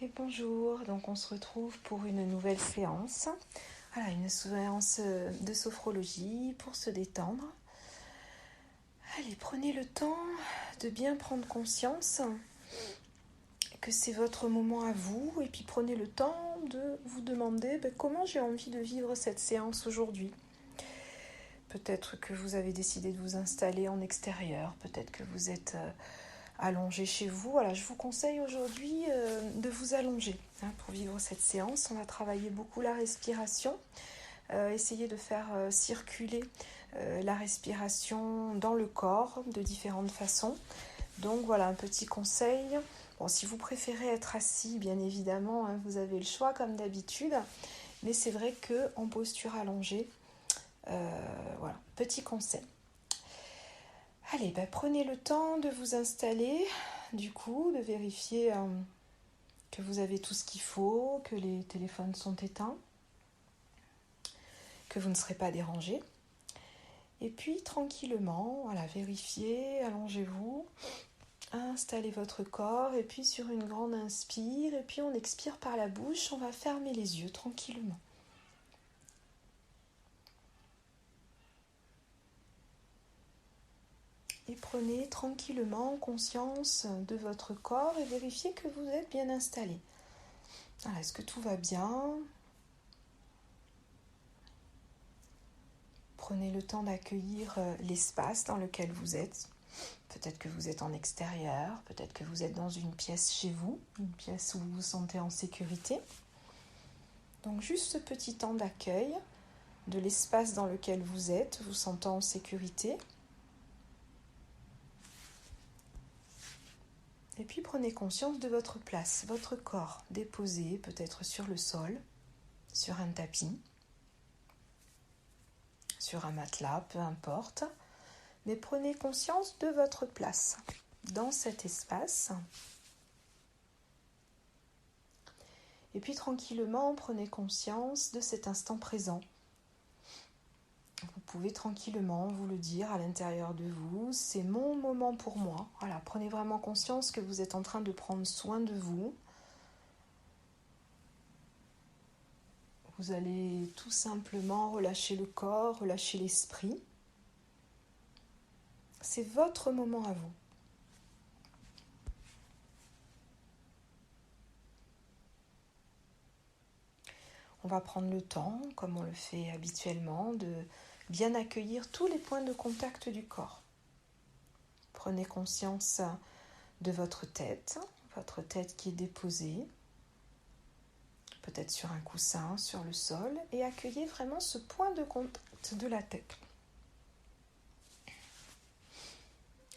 Et bonjour, donc on se retrouve pour une nouvelle séance. Voilà, une séance de sophrologie pour se détendre. Allez, prenez le temps de bien prendre conscience que c'est votre moment à vous et puis prenez le temps de vous demander comment j'ai envie de vivre cette séance aujourd'hui. Peut-être que vous avez décidé de vous installer en extérieur, peut-être que vous êtes allongé chez vous. Voilà, je vous conseille aujourd'hui de vous allonger pour vivre cette séance. On va travailler beaucoup la respiration, essayer de faire circuler la respiration dans le corps de différentes façons. Donc voilà, un petit conseil. Bon, si vous préférez être assis, bien évidemment, vous avez le choix comme d'habitude. Mais c'est vrai qu'en posture allongée, voilà, petit conseil. Allez, prenez le temps de vous installer, du coup, de vérifier que vous avez tout ce qu'il faut, que les téléphones sont éteints, que vous ne serez pas dérangé. Et puis, tranquillement, voilà, vérifiez, allongez-vous, installez votre corps, et puis sur une grande inspire, et puis on expire par la bouche, on va fermer les yeux tranquillement. Et prenez tranquillement conscience de votre corps et vérifiez que vous êtes bien installé. Alors, est-ce que tout va bien ? Prenez le temps d'accueillir l'espace dans lequel vous êtes. Peut-être que vous êtes en extérieur, peut-être que vous êtes dans une pièce chez vous, une pièce où vous vous sentez en sécurité. Donc juste ce petit temps d'accueil de l'espace dans lequel vous êtes, vous sentant en sécurité. Et puis prenez conscience de votre place, votre corps déposé peut-être sur le sol, sur un tapis, sur un matelas, peu importe. Mais prenez conscience de votre place dans cet espace. Et puis tranquillement, prenez conscience de cet instant présent. Vous pouvez tranquillement vous le dire à l'intérieur de vous, c'est mon moment pour moi. Voilà, prenez vraiment conscience que vous êtes en train de prendre soin de vous. Vous allez tout simplement relâcher le corps, relâcher l'esprit. C'est votre moment à vous. On va prendre le temps, comme on le fait habituellement, de bien accueillir tous les points de contact du corps. Prenez conscience de votre tête qui est déposée, peut-être sur un coussin, sur le sol, et accueillez vraiment ce point de contact de la tête.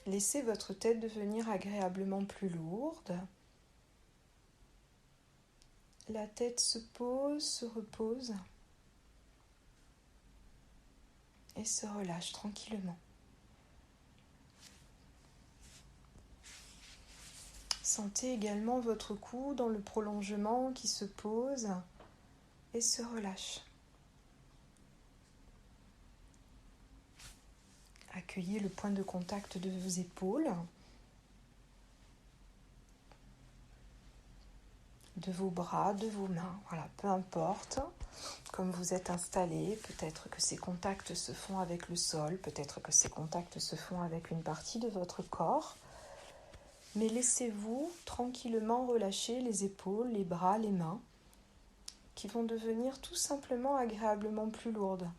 Laissez votre tête devenir agréablement plus lourde. La tête se pose, se repose et se relâche tranquillement. Sentez également votre cou dans le prolongement qui se pose et se relâche. Accueillez le point de contact de vos épaules, de vos bras, de vos mains. Voilà, peu importe, comme vous êtes installé, peut-être que ces contacts se font avec le sol, peut-être que ces contacts se font avec une partie de votre corps. Mais laissez-vous tranquillement relâcher les épaules, les bras, les mains, qui vont devenir tout simplement agréablement plus lourdes.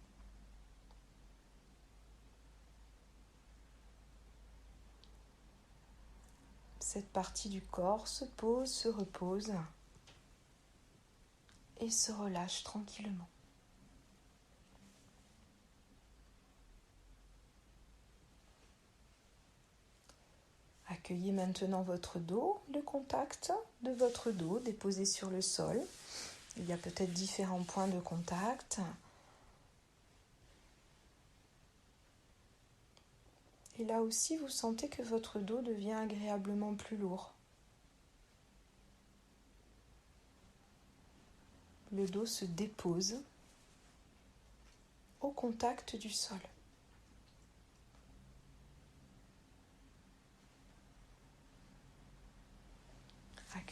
Cette partie du corps se pose, se repose et se relâche tranquillement. Accueillez maintenant votre dos, le contact de votre dos déposé sur le sol. Il y a peut-être différents points de contact. Et là aussi, vous sentez que votre dos devient agréablement plus lourd. Le dos se dépose au contact du sol.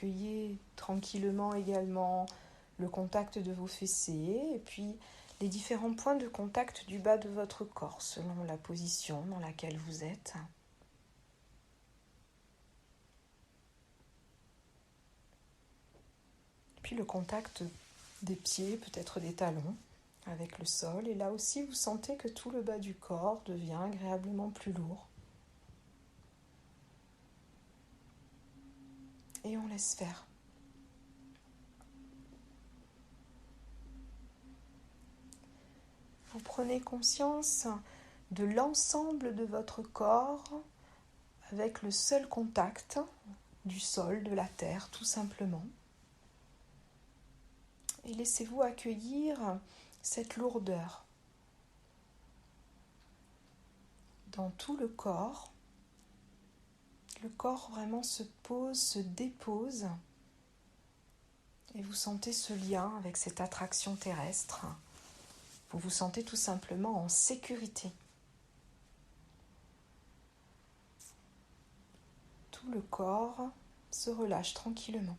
accueillez tranquillement également le contact de vos fessiers et puis les différents points de contact du bas de votre corps selon la position dans laquelle vous êtes. Puis le contact des pieds, peut-être des talons avec le sol. Et là aussi, vous sentez que tout le bas du corps devient agréablement plus lourd. Et on laisse faire. Vous prenez conscience de l'ensemble de votre corps avec le seul contact du sol, de la terre, tout simplement. Et laissez-vous accueillir cette lourdeur dans tout le corps. Le corps vraiment se pose, se dépose et vous sentez ce lien avec cette attraction terrestre. Vous vous sentez tout simplement en sécurité. Tout le corps se relâche tranquillement.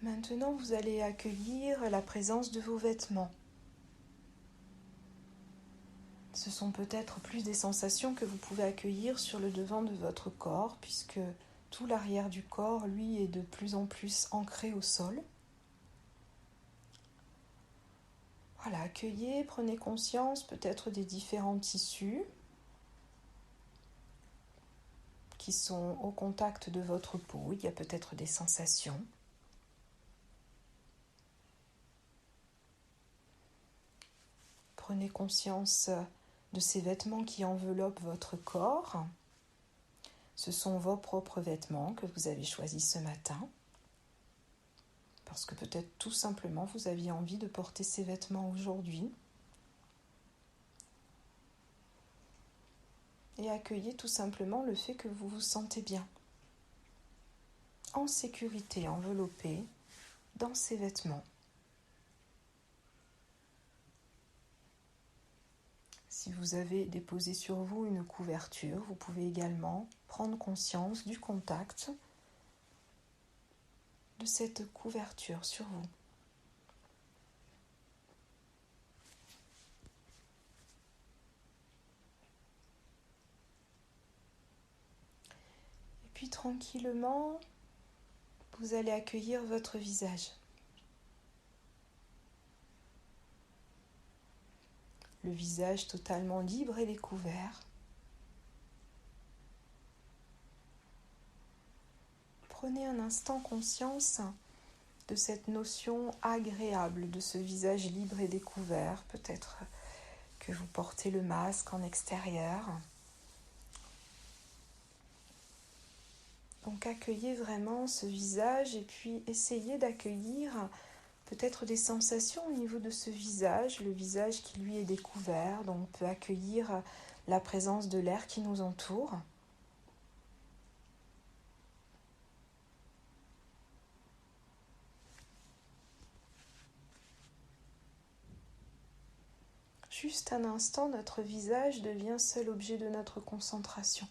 Maintenant, vous allez accueillir la présence de vos vêtements. Ce sont peut-être plus des sensations que vous pouvez accueillir sur le devant de votre corps, puisque tout l'arrière du corps, lui, est de plus en plus ancré au sol. Voilà, accueillez, prenez conscience peut-être des différents tissus qui sont au contact de votre peau. Il y a peut-être des sensations. Prenez conscience de ces vêtements qui enveloppent votre corps. Ce sont vos propres vêtements que vous avez choisis ce matin. Parce que peut-être tout simplement vous aviez envie de porter ces vêtements aujourd'hui. Et accueillez tout simplement le fait que vous vous sentez bien, en sécurité, enveloppé dans ces vêtements. Si vous avez déposé sur vous une couverture, vous pouvez également prendre conscience du contact de cette couverture sur vous. Et puis tranquillement, vous allez accueillir votre visage. Le visage totalement libre et découvert. Prenez un instant conscience de cette notion agréable de ce visage libre et découvert. Peut-être que vous portez le masque en extérieur. Donc accueillez vraiment ce visage et puis essayez d'accueillir peut-être des sensations au niveau de ce visage, le visage qui lui est découvert, donc on peut accueillir la présence de l'air qui nous entoure. Juste un instant, notre visage devient seul objet de notre concentration.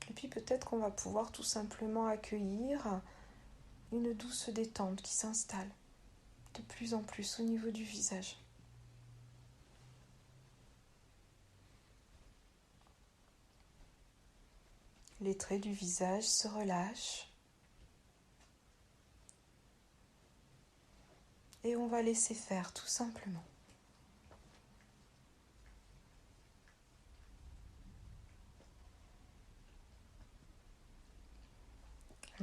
Et puis peut-être qu'on va pouvoir tout simplement accueillir une douce détente qui s'installe de plus en plus au niveau du visage. Les traits du visage se relâchent. Et on va laisser faire tout simplement.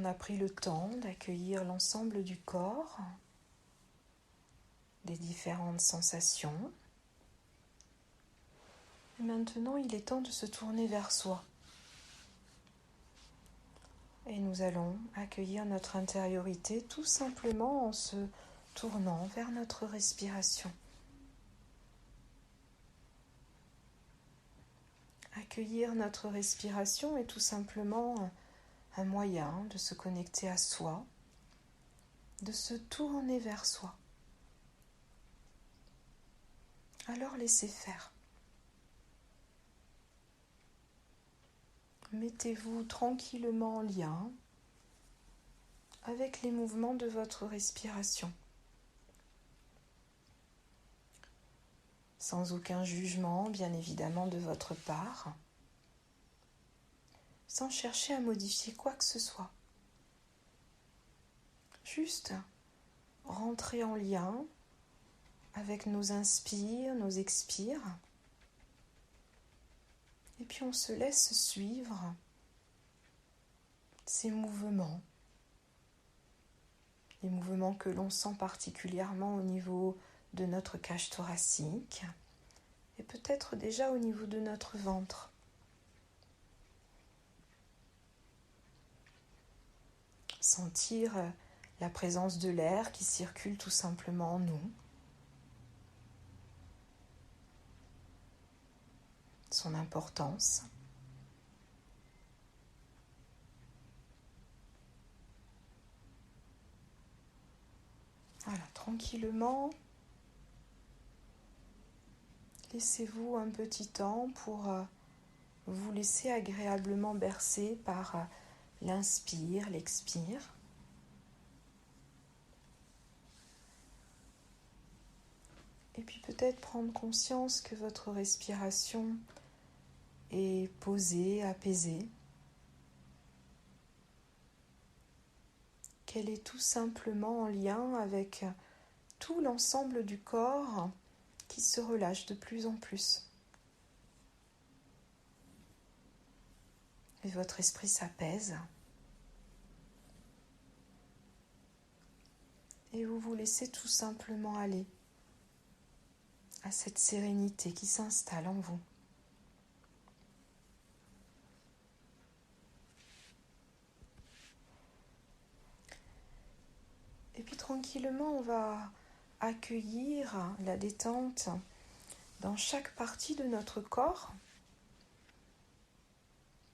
On a pris le temps d'accueillir l'ensemble du corps, des différentes sensations. Et maintenant, il est temps de se tourner vers soi. Et nous allons accueillir notre intériorité tout simplement en se tournant vers notre respiration. Accueillir notre respiration est tout simplement un moyen de se connecter à soi, de se tourner vers soi. Alors laissez faire. Mettez-vous tranquillement en lien avec les mouvements de votre respiration. Sans aucun jugement, bien évidemment, de votre part. Sans chercher à modifier quoi que ce soit. Juste rentrer en lien avec nos inspires, nos expires. Et puis on se laisse suivre ces mouvements. Les mouvements que l'on sent particulièrement au niveau de notre cage thoracique et peut-être déjà au niveau de notre ventre. Sentir la présence de l'air qui circule tout simplement en nous. Son importance. Voilà, tranquillement, laissez-vous un petit temps pour vous laisser agréablement bercer par l'inspire, l'expire. Et puis peut-être prendre conscience que votre respiration est posée, apaisée. Qu'elle est tout simplement en lien avec tout l'ensemble du corps qui se relâche de plus en plus. Et votre esprit s'apaise. Et vous vous laissez tout simplement aller à cette sérénité qui s'installe en vous. Et puis tranquillement, on va accueillir la détente dans chaque partie de notre corps.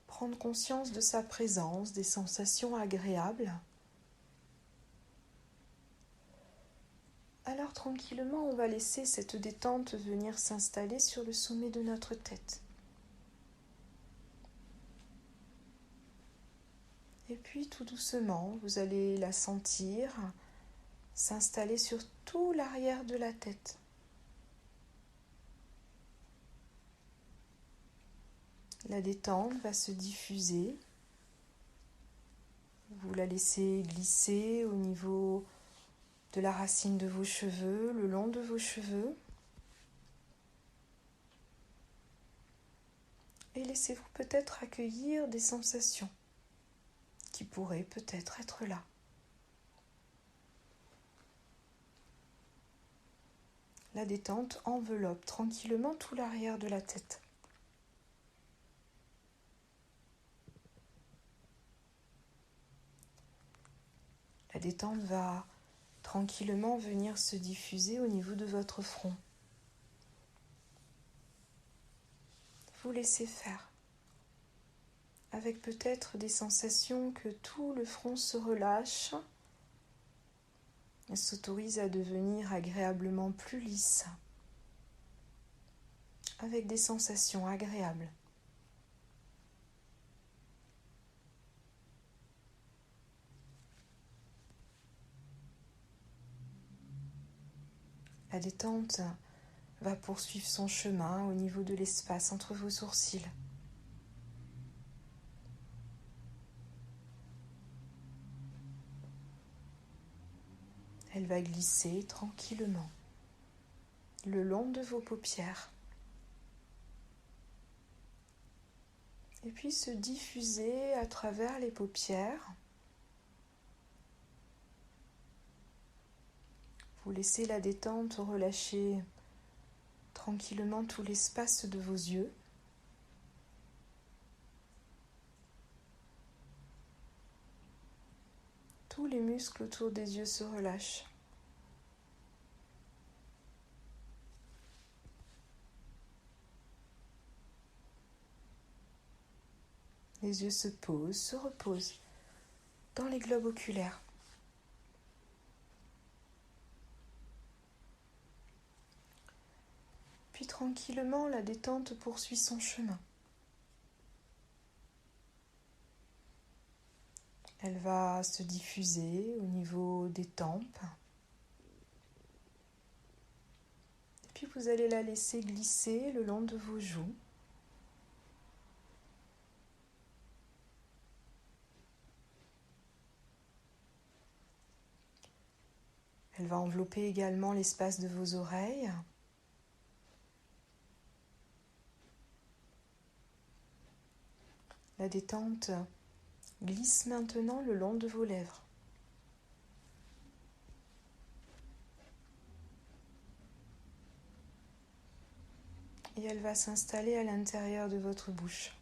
Prendre conscience de sa présence, des sensations agréables. Alors tranquillement, on va laisser cette détente venir s'installer sur le sommet de notre tête. Et puis tout doucement, vous allez la sentir s'installer sur tout l'arrière de la tête. La détente va se diffuser. Vous la laissez glisser au niveau de la racine de vos cheveux, le long de vos cheveux. Et laissez-vous peut-être accueillir des sensations qui pourraient peut-être être là. La détente enveloppe tranquillement tout l'arrière de la tête. La détente va tranquillement venir se diffuser au niveau de votre front. Vous laissez faire, avec peut-être des sensations que tout le front se relâche et s'autorise à devenir agréablement plus lisse, avec des sensations agréables. La détente va poursuivre son chemin au niveau de l'espace entre vos sourcils. Elle va glisser tranquillement le long de vos paupières et puis se diffuser à travers les paupières. Vous laissez la détente relâcher tranquillement tout l'espace de vos yeux. Tous les muscles autour des yeux se relâchent. Les yeux se posent, se reposent dans les globes oculaires. puis tranquillement, la détente poursuit son chemin. Elle va se diffuser au niveau des tempes. Et puis vous allez la laisser glisser le long de vos joues. Elle va envelopper également l'espace de vos oreilles. La détente glisse maintenant le long de vos lèvres. Et elle va s'installer à l'intérieur de votre bouche.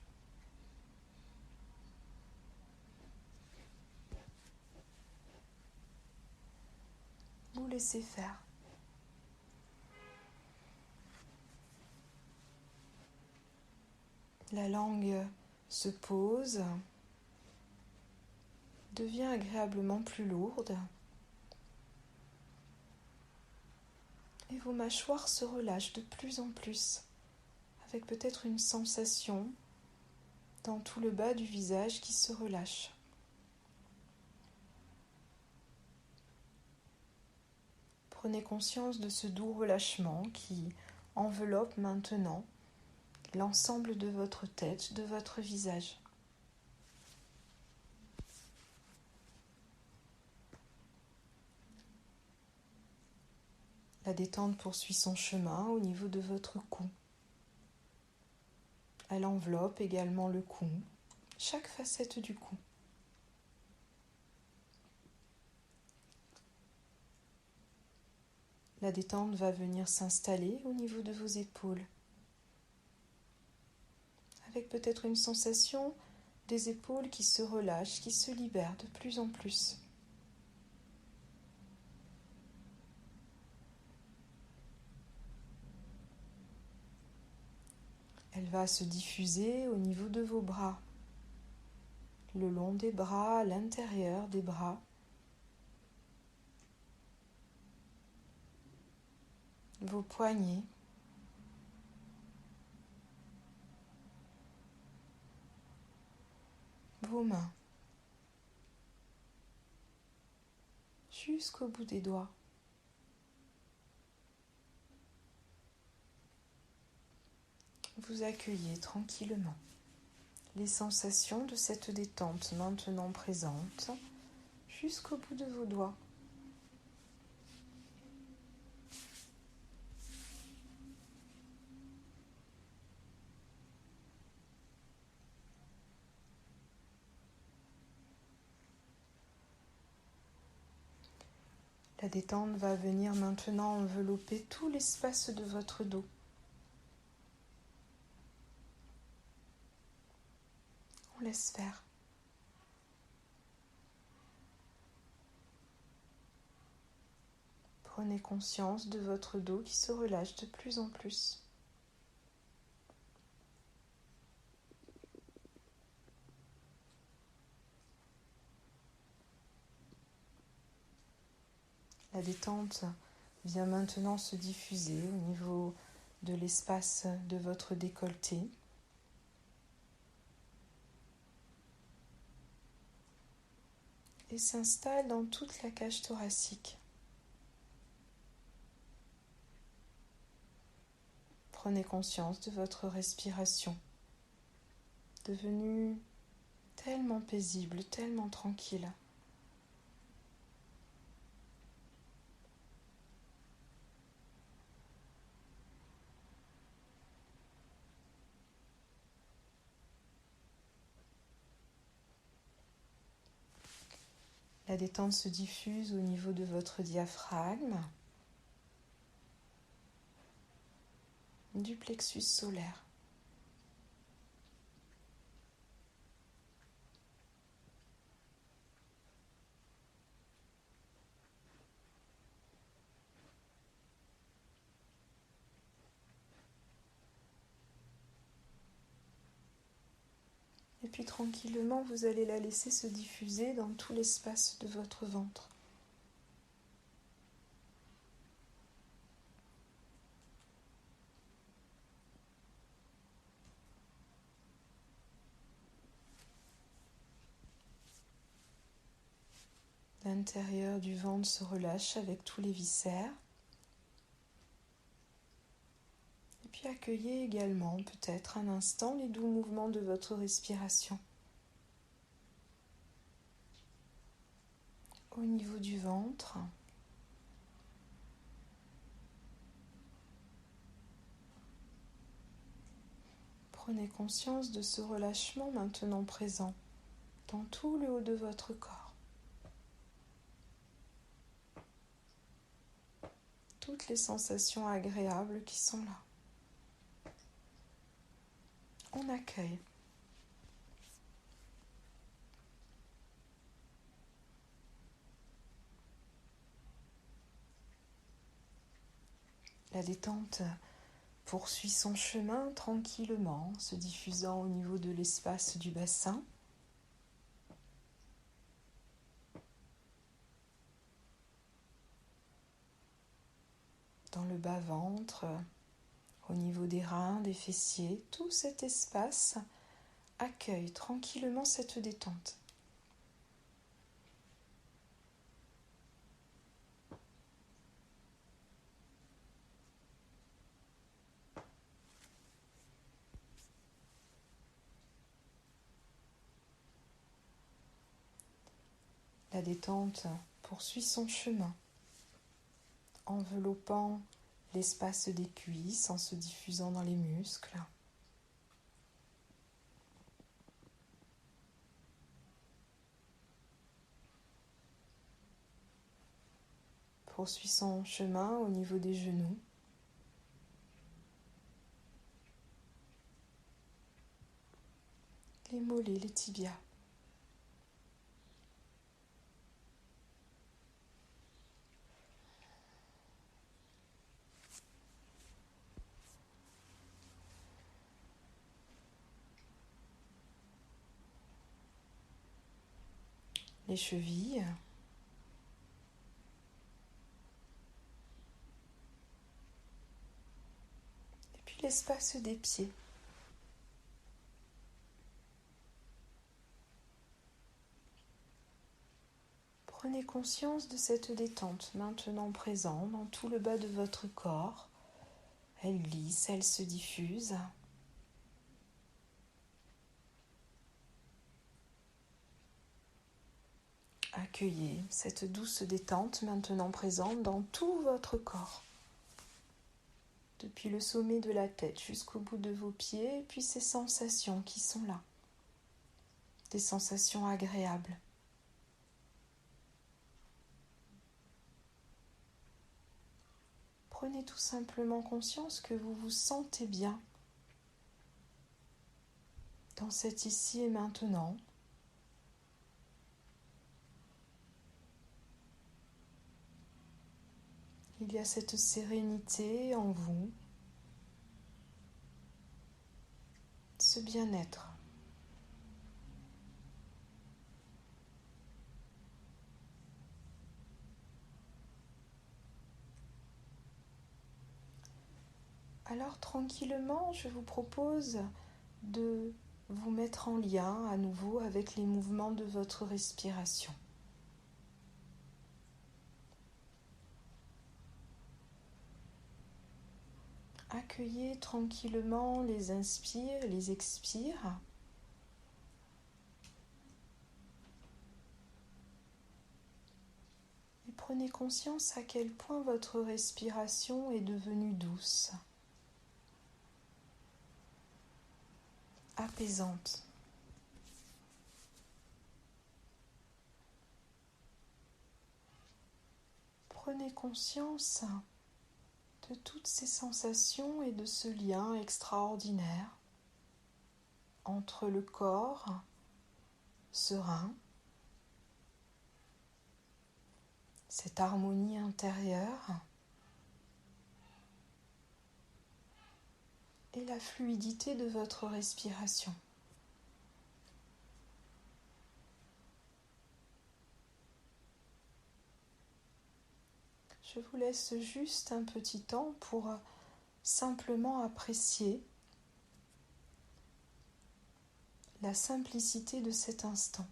Vous laissez faire. La langue se pose, devient agréablement plus lourde et vos mâchoires se relâchent de plus en plus, avec peut-être une sensation dans tout le bas du visage qui se relâche. Prenez conscience de ce doux relâchement qui enveloppe maintenant l'ensemble de votre tête, de votre visage. La détente poursuit son chemin au niveau de votre cou. Elle enveloppe également le cou, chaque facette du cou. La détente va venir s'installer au niveau de vos épaules, avec peut-être une sensation des épaules qui se relâchent, qui se libèrent de plus en plus. Elle va se diffuser au niveau de vos bras, le long des bras, à l'intérieur des bras. Vos poignets, vos mains, jusqu'au bout des doigts. Vous accueillez tranquillement les sensations de cette détente maintenant présente jusqu'au bout de vos doigts. La détente va venir maintenant envelopper tout l'espace de votre dos. On laisse faire. Prenez conscience de votre dos qui se relâche de plus en plus. La détente vient maintenant se diffuser au niveau de l'espace de votre décolleté. Et s'installe dans toute la cage thoracique. Prenez conscience de votre respiration, devenue tellement paisible, tellement tranquille. La détente se diffuse au niveau de votre diaphragme, du plexus solaire. Et puis tranquillement, vous allez la laisser se diffuser dans tout l'espace de votre ventre. L'intérieur du ventre se relâche avec tous les viscères. Et puis accueillez également peut-être un instant les doux mouvements de votre respiration. Au niveau du ventre, prenez conscience de ce relâchement maintenant présent dans tout le haut de votre corps. Toutes les sensations agréables qui sont là. On accueille. La détente poursuit son chemin tranquillement, se diffusant au niveau de l'espace du bassin. Dans le bas-ventre, au niveau des reins, des fessiers, tout cet espace accueille tranquillement cette détente. La détente poursuit son chemin, enveloppant l'espace des cuisses en se diffusant dans les muscles. Poursuit son chemin au niveau des genoux. Les mollets, les tibias. Les chevilles. Et puis l'espace des pieds. Prenez conscience de cette détente maintenant présente dans tout le bas de votre corps. Elle glisse, elle se diffuse. Accueillez cette douce détente maintenant présente dans tout votre corps. Depuis le sommet de la tête jusqu'au bout de vos pieds, et puis ces sensations qui sont là. Des sensations agréables. Prenez tout simplement conscience que vous vous sentez bien dans cet ici et maintenant. Il y a cette sérénité en vous, ce bien-être. Alors tranquillement, je vous propose de vous mettre en lien à nouveau avec les mouvements de votre respiration. Accueillez tranquillement les inspires, les expires. Et prenez conscience à quel point votre respiration est devenue douce, apaisante. Prenez conscience de toutes ces sensations et de ce lien extraordinaire entre le corps serein, cette harmonie intérieure et la fluidité de votre respiration. Je vous laisse juste un petit temps pour simplement apprécier la simplicité de cet instant.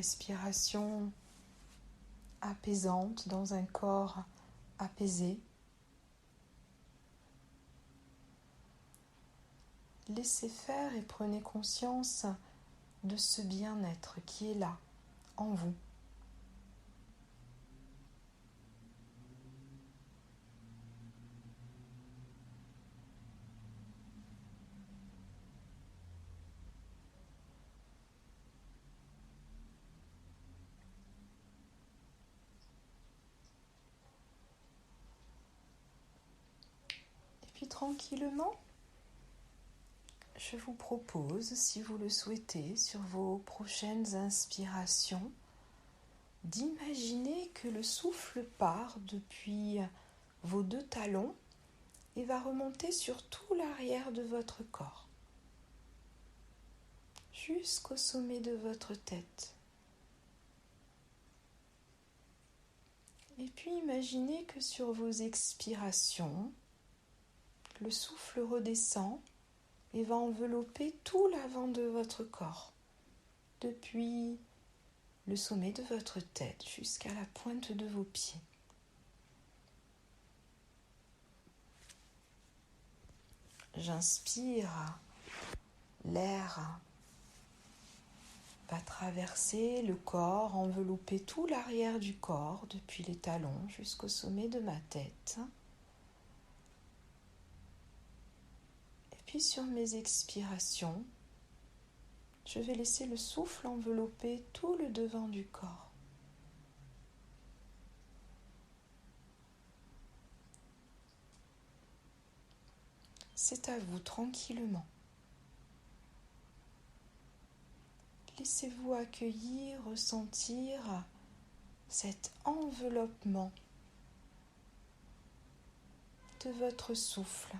respiration apaisante dans un corps apaisé. Laissez faire et prenez conscience de ce bien-être qui est là, en vous. Et puis tranquillement, je vous propose, si vous le souhaitez, sur vos prochaines inspirations, d'imaginer que le souffle part depuis vos 2 talons et va remonter sur tout l'arrière de votre corps, jusqu'au sommet de votre tête. Et puis imaginez que sur vos expirations, le souffle redescend et va envelopper tout l'avant de votre corps, depuis le sommet de votre tête jusqu'à la pointe de vos pieds. J'inspire, l'air va traverser le corps, envelopper tout l'arrière du corps, depuis les talons jusqu'au sommet de ma tête. Et puis sur mes expirations, je vais laisser le souffle envelopper tout le devant du corps. C'est à vous, tranquillement. Laissez-vous accueillir, ressentir cet enveloppement de votre souffle.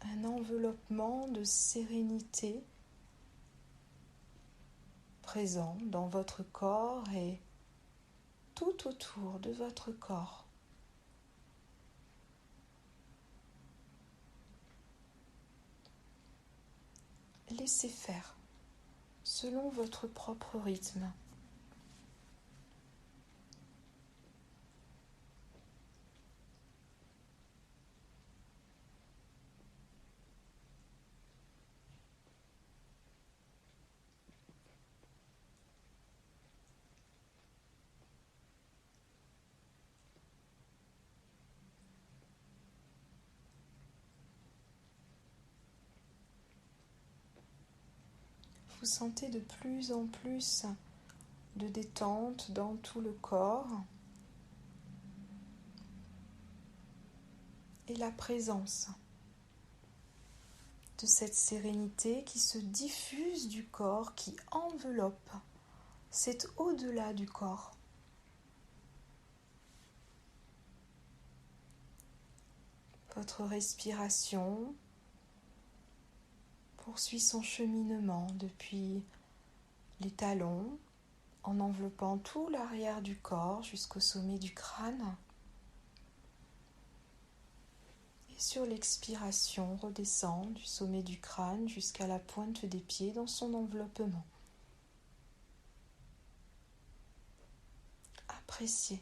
Un enveloppement de sérénité présent dans votre corps et tout autour de votre corps. Laissez faire selon votre propre rythme. Vous sentez de plus en plus de détente dans tout le corps et la présence de cette sérénité qui se diffuse du corps, qui enveloppe. C'est au-delà du corps. Votre respiration poursuit son cheminement depuis les talons, en enveloppant tout l'arrière du corps jusqu'au sommet du crâne. Et sur l'expiration, redescend du sommet du crâne jusqu'à la pointe des pieds dans son enveloppement. Appréciez.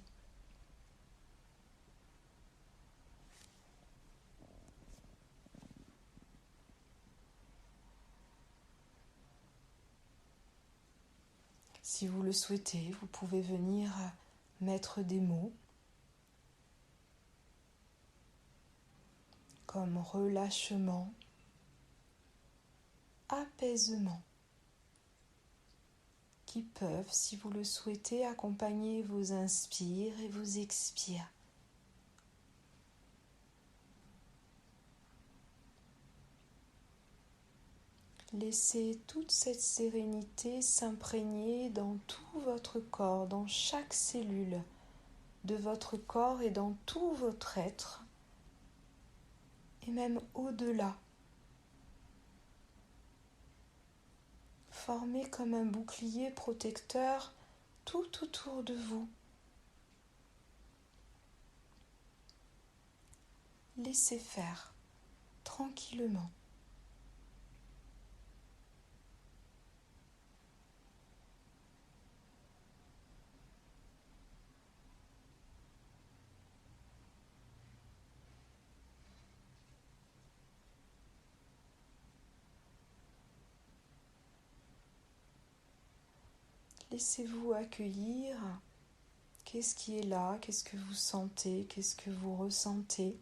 Si vous le souhaitez, vous pouvez venir mettre des mots comme relâchement, apaisement, qui peuvent, si vous le souhaitez, accompagner vos inspires et vos expires. Laissez toute cette sérénité s'imprégner dans tout votre corps, dans chaque cellule de votre corps et dans tout votre être, et même au-delà. Formez comme un bouclier protecteur tout autour de vous. Laissez faire tranquillement. Laissez-vous accueillir. Qu'est-ce qui est là? Qu'est-ce que vous sentez? Qu'est-ce que vous ressentez?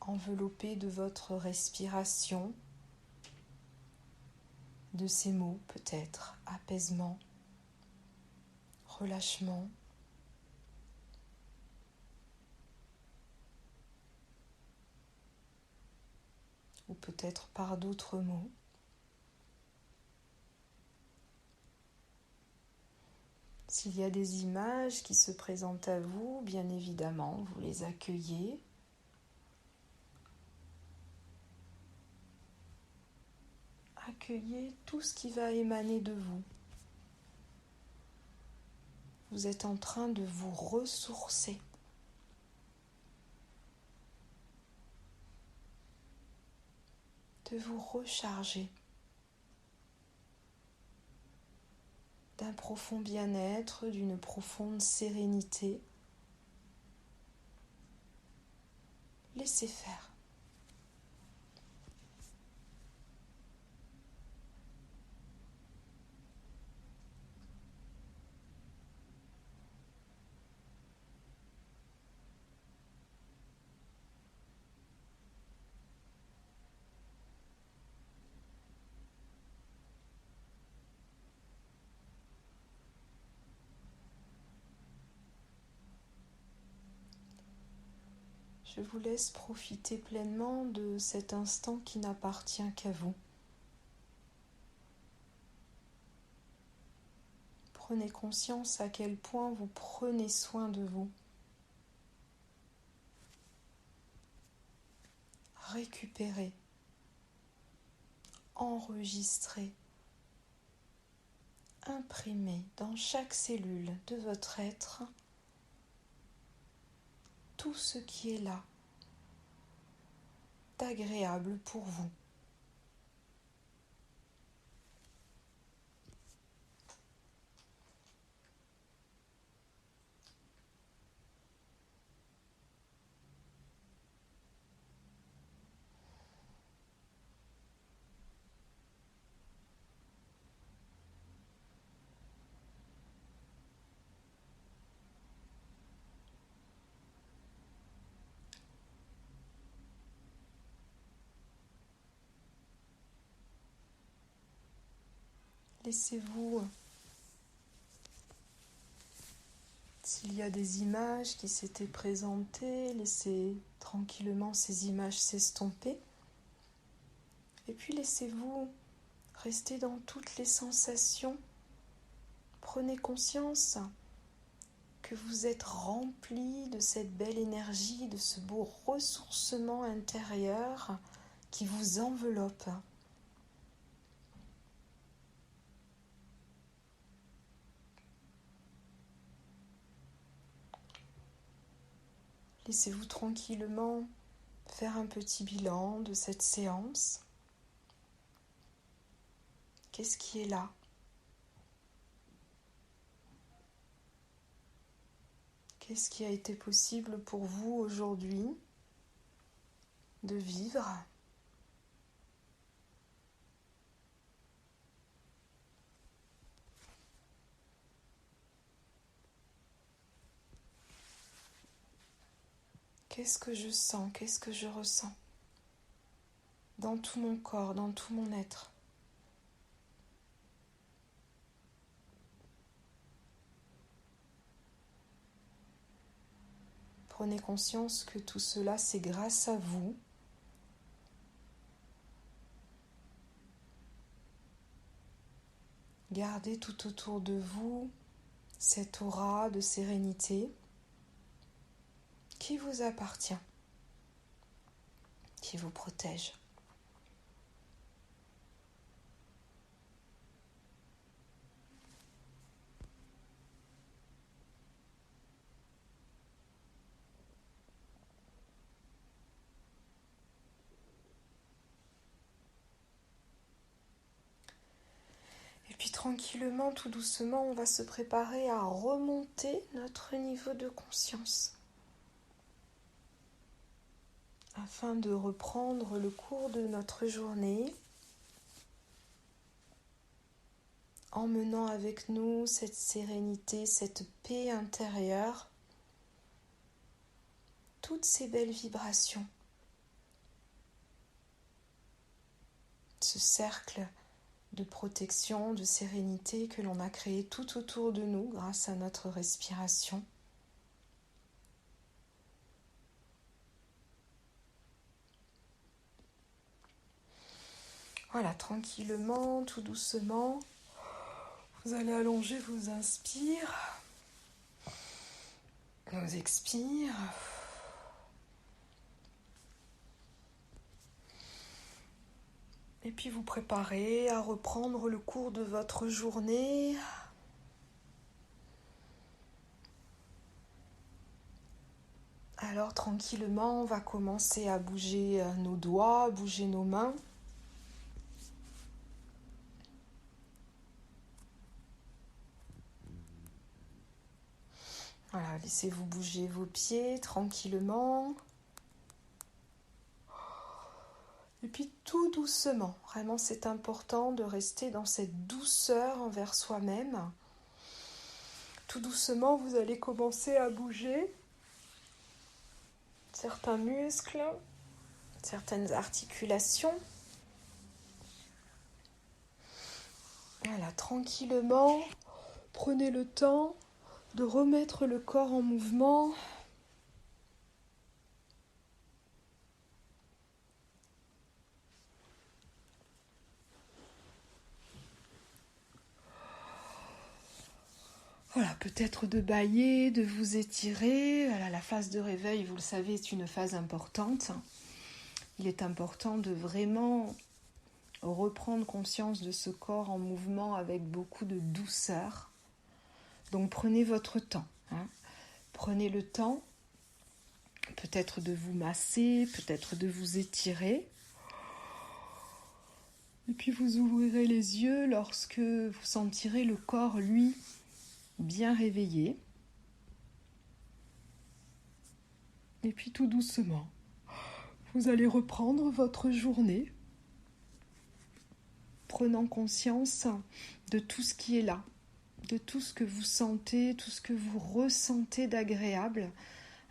Enveloppé de votre respiration, de ces mots peut-être, apaisement, relâchement. Ou peut-être par d'autres mots. S'il y a des images qui se présentent à vous, bien évidemment, vous les accueillez. Accueillez tout ce qui va émaner de vous. Vous êtes en train de vous ressourcer. De vous recharger d'un profond bien-être, d'une profonde sérénité. Laissez faire. Je vous laisse profiter pleinement de cet instant qui n'appartient qu'à vous. Prenez conscience à quel point vous prenez soin de vous. Récupérez, enregistrez, imprimez dans chaque cellule de votre être tout ce qui est là, d'agréable pour vous. Laissez-vous, s'il y a des images qui s'étaient présentées, laissez tranquillement ces images s'estomper. Et puis laissez-vous rester dans toutes les sensations. Prenez conscience que vous êtes rempli de cette belle énergie, de ce beau ressourcement intérieur qui vous enveloppe. Laissez-vous tranquillement faire un petit bilan de cette séance. Qu'est-ce qui est là? Qu'est-ce qui a été possible pour vous aujourd'hui de vivre? Qu'est-ce que je sens? Qu'est-ce que je ressens? Dans tout mon corps, dans tout mon être. Prenez conscience que tout cela, c'est grâce à vous. Gardez tout autour de vous cette aura de sérénité qui vous appartient, qui vous protège. Et puis tranquillement, tout doucement, on va se préparer à remonter notre niveau de conscience afin de reprendre le cours de notre journée emmenant avec nous cette sérénité, cette paix intérieure, toutes ces belles vibrations, ce cercle de protection, de sérénité que l'on a créé tout autour de nous grâce à notre respiration. Voilà, tranquillement, tout doucement, vous allez allonger vos inspires, vos expires. Et puis vous préparez à reprendre le cours de votre journée. Alors tranquillement, on va commencer à bouger nos doigts, bouger nos mains. Voilà, laissez-vous bouger vos pieds tranquillement. Et puis tout doucement, vraiment c'est important de rester dans cette douceur envers soi-même. Tout doucement, vous allez commencer à bouger certains muscles, certaines articulations. Voilà, tranquillement, prenez le temps de remettre le corps en mouvement. Voilà, peut-être de bâiller, de vous étirer. Voilà, la phase de réveil, vous le savez, est une phase importante. Il est important de vraiment reprendre conscience de ce corps en mouvement avec beaucoup de douceur. Donc prenez votre temps. Prenez le temps, peut-être de vous masser, peut-être de vous étirer. Et puis vous ouvrirez les yeux lorsque vous sentirez le corps, lui, bien réveillé. Et puis tout doucement, vous allez reprendre votre journée, prenant conscience de tout ce qui est là, de tout ce que vous sentez, tout ce que vous ressentez d'agréable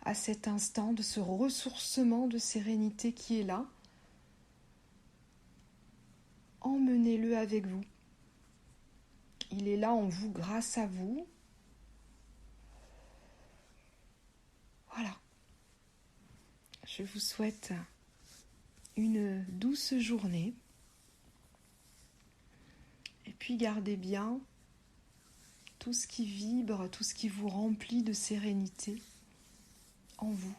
à cet instant, de ce ressourcement de sérénité qui est là. Emmenez-le avec vous. Il est là en vous, grâce à vous. Voilà. Je vous souhaite une douce journée. Et puis gardez bien tout ce qui vibre, tout ce qui vous remplit de sérénité en vous.